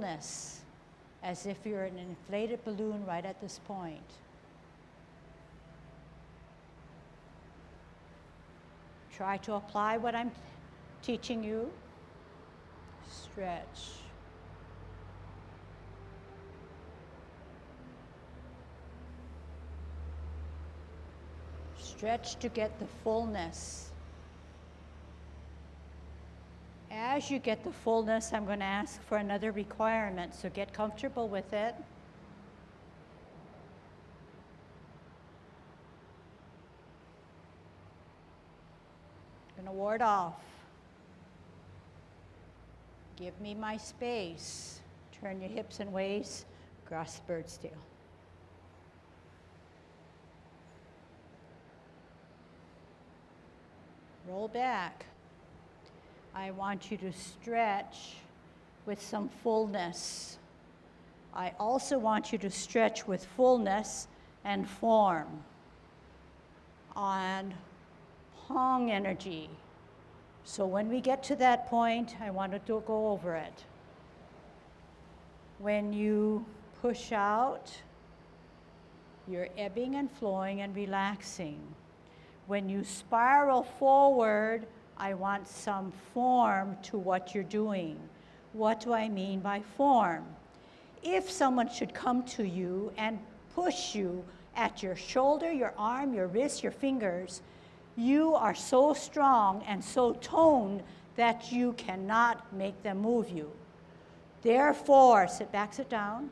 fullness, as if you're an inflated balloon right at this point. Try to apply what I'm teaching you. Stretch. Stretch to get the fullness. As you get the fullness, I'm going to ask for another requirement, so get comfortable with it. I'm going to ward off. Give me my space. Turn your hips and waist, grasp bird's tail. Roll back. I want you to stretch with some fullness. I also want you to stretch with fullness and form. On Peng Energy. So when we get to that point, I want to go over it. When you push out, you're ebbing and flowing and relaxing. When you spiral forward, I want some form to what you're doing. What do I mean by form? If someone should come to you and push you at your shoulder, your arm, your wrist, your fingers, you are so strong and so toned that you cannot make them move you. Therefore, sit back, sit down.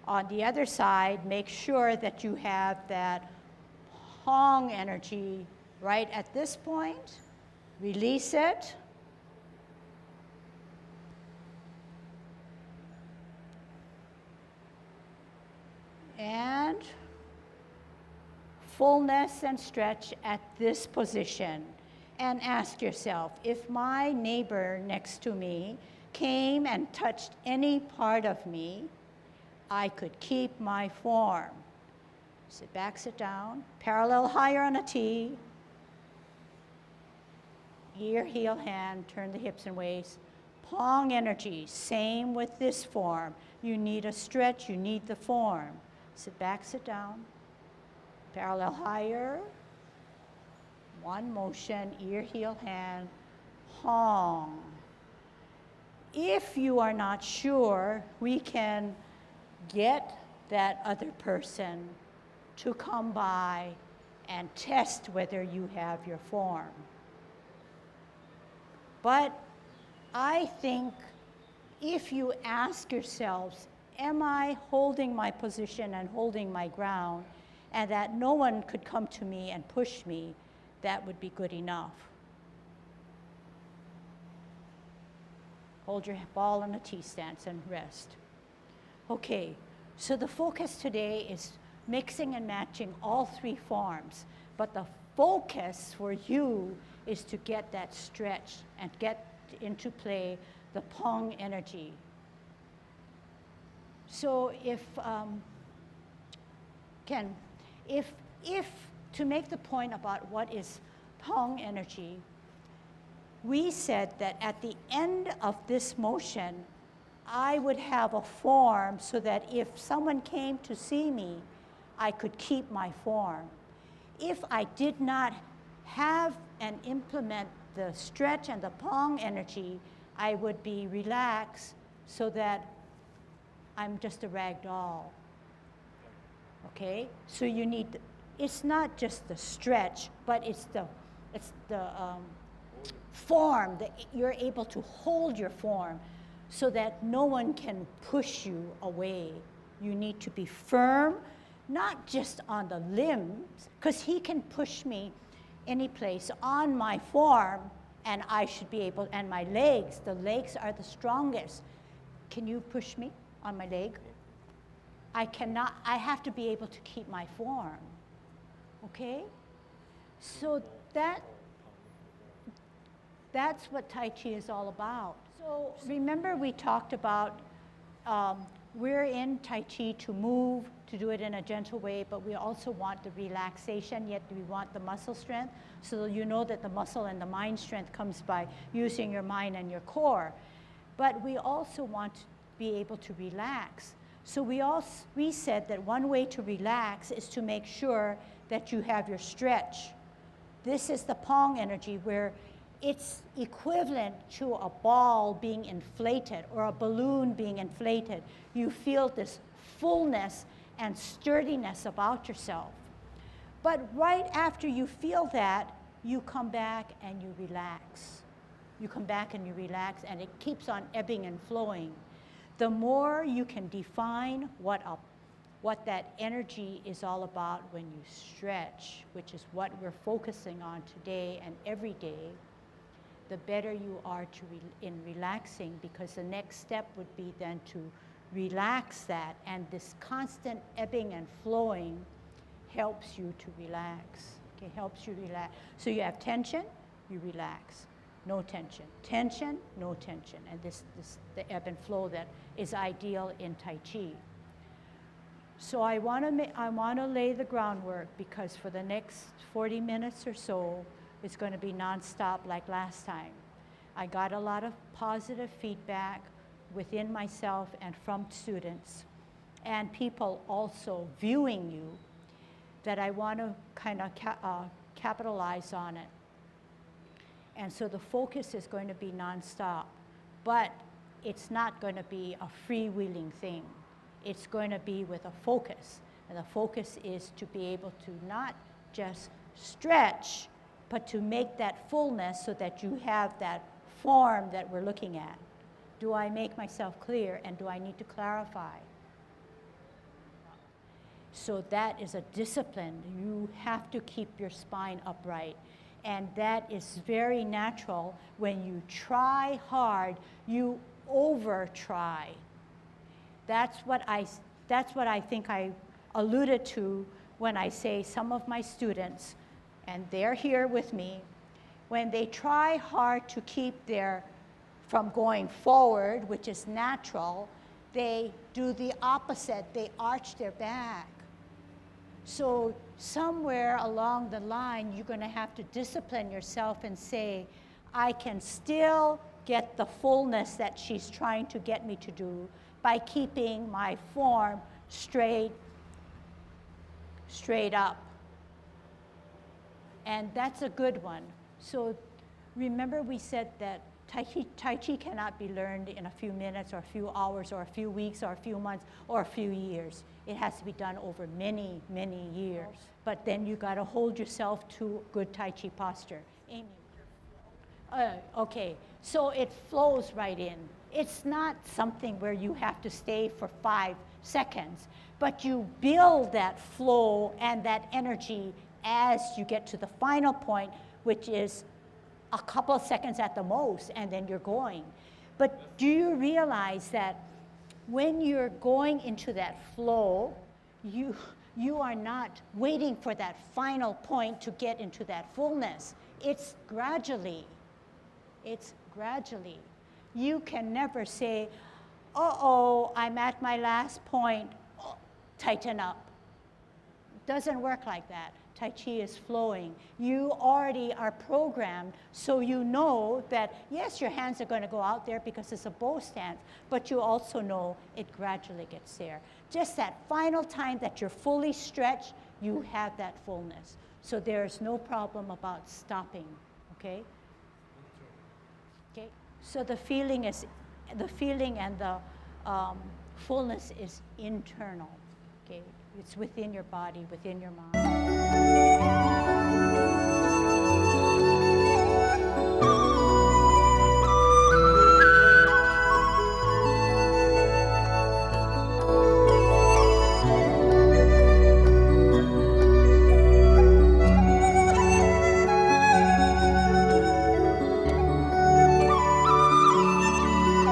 On the other side, make sure that you have that Peng energy right at this point. Release it. And fullness and stretch at this position. And ask yourself, if my neighbor next to me came and touched any part of me, I could keep my form. Sit back, sit down, parallel higher on a T. Ear, heel, hand, turn the hips and waist. Peng energy, same with this form. You need a stretch, you need the form. Sit back, sit down, parallel higher. One motion, ear, heel, hand, Peng. If you are not sure, we can get that other person to come by and test whether you have your form. But I think if you ask yourselves, am I holding my position and holding my ground, and that no one could come to me and push me, that would be good enough. Hold your ball in a T stance and rest. Okay, so the focus today is mixing and matching all three forms, but the focus for you is to get that stretch and get into play the Peng energy. So if to make the point about what is Peng energy, we said that at the end of this motion, I would have a form so that if someone came to see me, I could keep my form. If I did not have and implement the stretch and the Peng energy, I would be relaxed so that I'm just a rag doll. Okay? So you need, it's not just the stretch, but it's the form, that you're able to hold your form so that no one can push you away. You need to be firm, not just on the limbs, because he can push me any place on my form, and I should be able, and my legs, the legs are the strongest. Can you push me on my leg? I cannot, I have to be able to keep my form, okay? So that's what Tai Chi is all about. So remember we talked about we're in Tai Chi to move, to do it in a gentle way, but we also want the relaxation, yet we want the muscle strength. So you know that the muscle and the mind strength comes by using your mind and your core. But we also want be able to relax. So we said that one way to relax is to make sure that you have your stretch. This is the Peng energy, where it's equivalent to a ball being inflated or a balloon being inflated. You feel this fullness and sturdiness about yourself. But right after you feel that, you come back and you relax. You come back and you relax, and it keeps on ebbing and flowing. The more you can define what that energy is all about when you stretch, which is what we're focusing on today and every day, the better you are in relaxing, because the next step would be then to relax that, and this constant ebbing and flowing helps you to relax. Okay, helps you relax. So you have tension, you relax. No tension. Tension, no tension. And this the ebb and flow that is ideal in Tai Chi. So I want to lay the groundwork, because for the next 40 minutes or so, it's going to be nonstop like last time. I got a lot of positive feedback within myself and from students and people also viewing you that I want to kind of capitalize on it. And so the focus is going to be nonstop, but it's not going to be a freewheeling thing. It's going to be with a focus, and the focus is to be able to not just stretch, but to make that fullness so that you have that form that we're looking at. Do I make myself clear, and do I need to clarify? So that is a discipline. You have to keep your spine upright. And that is very natural. When you try hard, you over-try. That's what I think I alluded to when I say some of my students, and they're here with me, when they try hard to keep from going forward, which is natural, they do the opposite. They arch their back. So somewhere along the line, you're going to have to discipline yourself and say, I can still get the fullness that she's trying to get me to do by keeping my form straight up. And that's a good one. So remember we said that Tai Chi cannot be learned in a few minutes or a few hours or a few weeks or a few months or a few years. It has to be done over many, many years. But then you got to hold yourself to good Tai Chi posture. Amy. Okay, so it flows right in. It's not something where you have to stay for 5 seconds, but you build that flow and that energy as you get to the final point, which is a couple of seconds at the most, and then you're going. But do you realize that when you're going into that flow, you are not waiting for that final point to get into that fullness. It's gradually. You can never say, uh-oh, I'm at my last point, tighten up. It doesn't work like that. Tai Chi is flowing. You already are programmed, so you know that, yes, your hands are going to go out there because it's a bow stance, but you also know it gradually gets there. Just that final time that you're fully stretched, you have that fullness. So there's no problem about stopping, okay? Okay. So the feeling and the fullness is internal, okay? It's within your body, within your mind.